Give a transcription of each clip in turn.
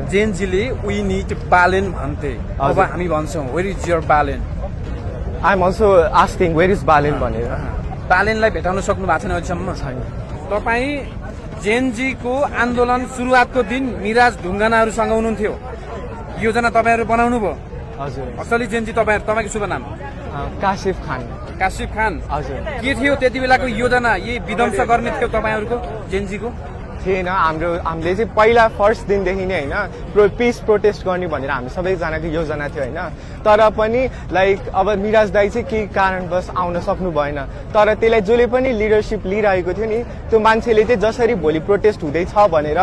जेनजीले we need Balen भन्थे, अब हामी भन्छौँ where is your Balen. I am also asking where is Balen भनेर। बालेनलाई भेटाउन सक्नु भएको छैन अहिलेसम्म? छैन। तपाईँ जेनजीको आन्दोलन सुरुवातको दिन मिराज ढुङ्गानाहरूसँग हुनुहुन्थ्यो, योजना तपाईँहरू बनाउनु भयो। हजुर। असली जेनजी तपाईँको शुभ नाम? काशिफ खान। काशिफ खान। हजुर। के थियो त्यति बेलाको योजना? यही विध्वंस गर्ने थियो तपाईँहरूको जेनजीको? थिएन। हामीले चाहिँ पहिला फर्स्ट दिनदेखि नै होइन पिस प्रोटेस्ट गर्ने भनेर हामी सबैजनाको योजना थियो होइन। तर पनि लाइक अब मिराज दाई चाहिँ केही कारणवश आउन सक्नु भएन। तर त्यसलाई जसले पनि लिडरसिप लिइरहेको थियो नि, त्यो मान्छेले चाहिँ जसरी भोलि प्रोटेस्ट हुँदैछ भनेर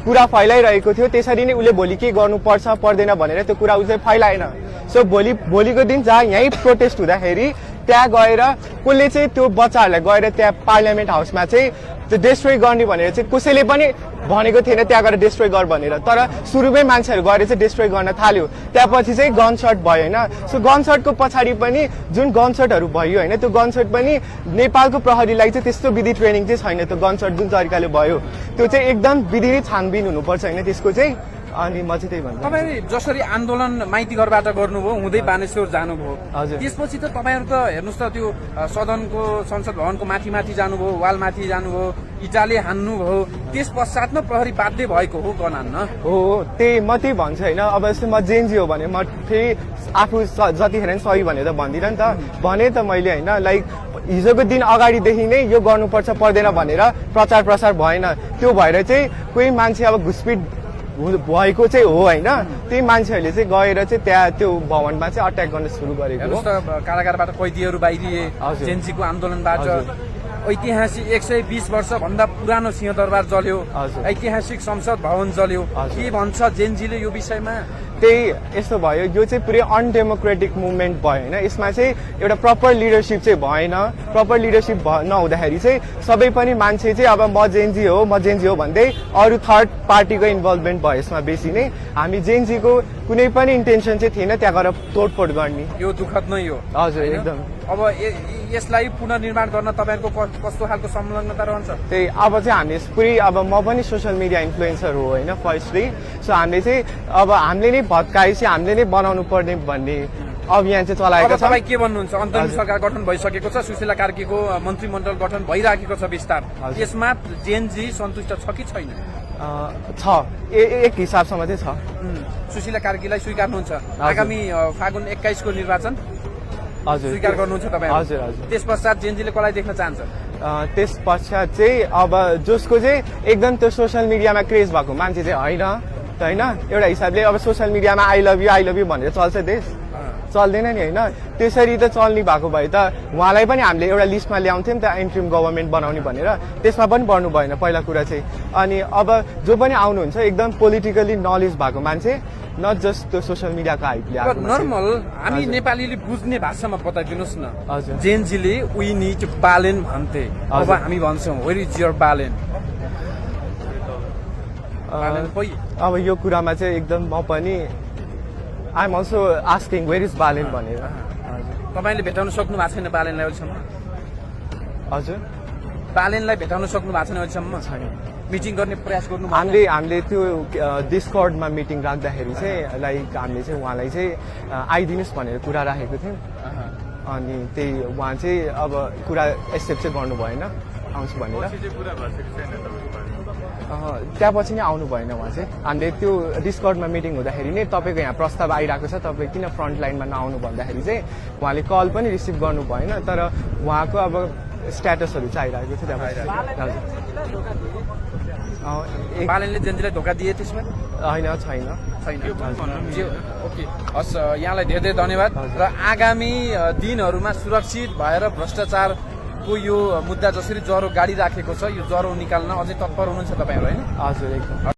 कुरा फैलाइरहेको थियो, त्यसरी नै उसले भोलि के गर्नुपर्छ पर्दैन भनेर त्यो कुरा उसले फैलाएन। सो भोलिको दिन जहाँ यहीँ प्रोटेस्ट हुँदाखेरि त्यहाँ गएर कसले चाहिँ त्यो बच्चाहरूलाई गएर त्यहाँ पार्लियामेन्ट हाउसमा चाहिँ त्यो डिस्ट्रोय गर्ने भनेर चाहिँ कसैले पनि भनेको थिएन त्यहाँ गएर डिस्ट्रोय गर भनेर। तर सुरुमै मान्छेहरू गएर चाहिँ डिस्ट्रोय गर्न थाल्यो। त्यसपछि चाहिँ गन सट भयो होइन। सो गन सटको पछाडि पनि जुन गन सटहरू भयो होइन, त्यो गन सट पनि नेपालको प्रहरीलाई चाहिँ त्यस्तो विधि ट्रेनिङ चाहिँ छैन। त्यो गन सट जुन तरिकाले भयो त्यो चाहिँ एकदम विधि छानबिन हुनुपर्छ होइन त्यसको चाहिँ। अनि म चाहिँ त्यही भन्छु। तपाईँ जसरी आन्दोलन माइती घरबाट गर्नुभयो, हुँदै बानेश्वर जानुभयो, हजुर। त्यसपछि त तपाईँहरू त हेर्नुहोस् त त्यो सदनको संसद भवनको माथि जानुभयो, वाल माथि जानुभयो, इटाले हान्नुभयो, त्यस पश्चातमा प्रहरी बाध्य भएको हो गन हान्न। हो त्यही म त्यही भन्छु होइन। अब जस्तै म जेनजी हो भने म फेरि आफू जतिखेर नि सही भनेर भन्दिनँ नि त। भने त मैले होइन लाइक हिजोको दिन अगाडिदेखि नै यो गर्नुपर्छ पर्दैन भनेर प्रचार प्रसार भएन। त्यो भएर चाहिँ कोही मान्छे अब घुसपिट भएको चाहिँ हो होइन। त्यही मान्छेहरूले चाहिँ गएर चाहिँ त्यहाँ त्यो भवनमा चाहिँ अट्याक गर्न सुरु गरेको। हेर्नुहोस् त कारागारबाट कैदीहरू बाहिरिए जेनजीको आन्दोलनबाट। ऐतिहासिक 120 वर्षभन्दा पुरानो सिंहदरबार जल्यो, ऐतिहासिक संसद भवन जल्यो। के भन्छ जेनजीले यो विषयमा? त्यही यस्तो भयो, यो चाहिँ पुरै अनडेमोक्रेटिक मुभमेन्ट भयो होइन। यसमा चाहिँ एउटा प्रपर लिडरसिप चाहिँ भएन। प्रपर लिडरसिप नहुँदाखेरि चाहिँ सबै पनि मान्छे चाहिँ अब म जेनजी हो भन्दै अरू थर्ड पार्टीको इन्भल्भमेन्ट भयो यसमा बेसी नै। हामी जेनजीको कुनै पनि इन्टेन्सन चाहिँ थिएन त्यहाँ गएर तोडफोड गर्ने। यो दुःखद नै हो। हजुर एकदम। अब यसलाई पुनर्निर्माण गर्न तपाईँहरूको कस्तो खालको संलग्नता रहन्छ? त्यही अब चाहिँ हामी पुरै अब म पनि सोसियल मिडिया इन्फ्लुएन्सर हो होइन फर्स्टली। सो हामीले चाहिँ अब हामीले नै भत्काएपछि हामीले नै बनाउनु पर्ने भन्ने अभियान चाहिँ चलाएको छ। तपाईँ के भन्नुहुन्छ? अन्तरिम सरकार गठन भइसकेको छ, सुशीला कार्कीको मन्त्रीमण्डल गठन भइराखेको छ विस्तार। यसमा जेनजी सन्तुष्ट छ कि छैन? छ, एक हिसाबसम्म चाहिँ छ। सुशीला कार्कीलाई स्वीकार्नुहुन्छ? आगामी फागुन 21 को निर्वाचन हजुर स्वीकार गर्नुहुन्छ तपाईँ? हजुर हजुर। त्यस पश्चात जेनजीले कसलाई देख्न चाहन्छ? त्यस पश्चात चाहिँ अब जसको चाहिँ एकदम त्यो सोसियल मिडियामा क्रेज भएको मान्छे चाहिँ होइन त होइन। एउटा हिसाबले अब सोसियल मिडियामा आई लभ यु भनेर चल्छ देश? चल्दैन नि होइन। त्यसरी त चल्ने भएको भए त उहाँलाई पनि हामीले एउटा लिस्टमा ल्याउँथ्यौँ नि त इन्ट्रिम गभर्मेन्ट बनाउने भनेर। त्यसमा पनि बढ्नु भएन पहिला कुरा चाहिँ। अनि अब जो पनि आउनुहुन्छ एकदम पोलिटिकली नलेज भएको मान्छे, नट जस्ट त्यो सोसियल मिडियाको हाइपले आएको। नर्मल हामी नेपालीले बुझ्ने भाषामा बताइदिनुहोस् न। हजुर। जेनजीले वी निड बालेन भन्थे, अब हामी भन्छौँ वेयर इज योर बालेन। अब यो कुरामा चाहिँ एकदम म पनि I am also asking where is Balen भनेर। तपाईँले भेटाउन सक्नु भएको छैन बालेनलाई अहिलेसम्म? हजुर। बालेनलाई भेटाउन सक्नु भएको छैन अहिलेसम्म? छैन। मिटिङ गर्ने प्रयास गर्नु? हामीले त्यो डिस्कर्डमा मिटिङ राख्दाखेरि चाहिँ लाइक हामीले चाहिँ उहाँलाई चाहिँ आइदिनुहोस् भनेर कुरा राखेको थियौँ। अनि त्यही उहाँ चाहिँ अब कुरा एक्सेप्ट चाहिँ गर्नु भएन आउँछु भनेर। त्यहाँपछि नै आउनु भएन उहाँ चाहिँ। हामीले त्यो डिस्कर्डमा मिटिङ हुँदाखेरि नै तपाईँको यहाँ प्रस्ताव आइरहेको छ, तपाईँ किन फ्रन्ट लाइनमा नआउनु भन्दाखेरि चाहिँ उहाँले कल पनि रिसिभ गर्नु भएन। तर उहाँको अब स्ट्याटसहरू चाहिँ आइरहेको थियो त्यहाँपछि। बालेनले जेनजीलाई धोका दिए त्यसमा? होइन, छैन। ओके, हस्, यहाँलाई धेरै धेरै धन्यवाद। र आगामी दिनहरूमा सुरक्षित भएर भ्रष्टाचारको यो मुद्दा जसरी ज्वरो गाडी राखेको छ, यो ज्वरो निकाल्न अझै तत्पर हुनुहुन्छ तपाईँहरू होइन? हजुर एकदम।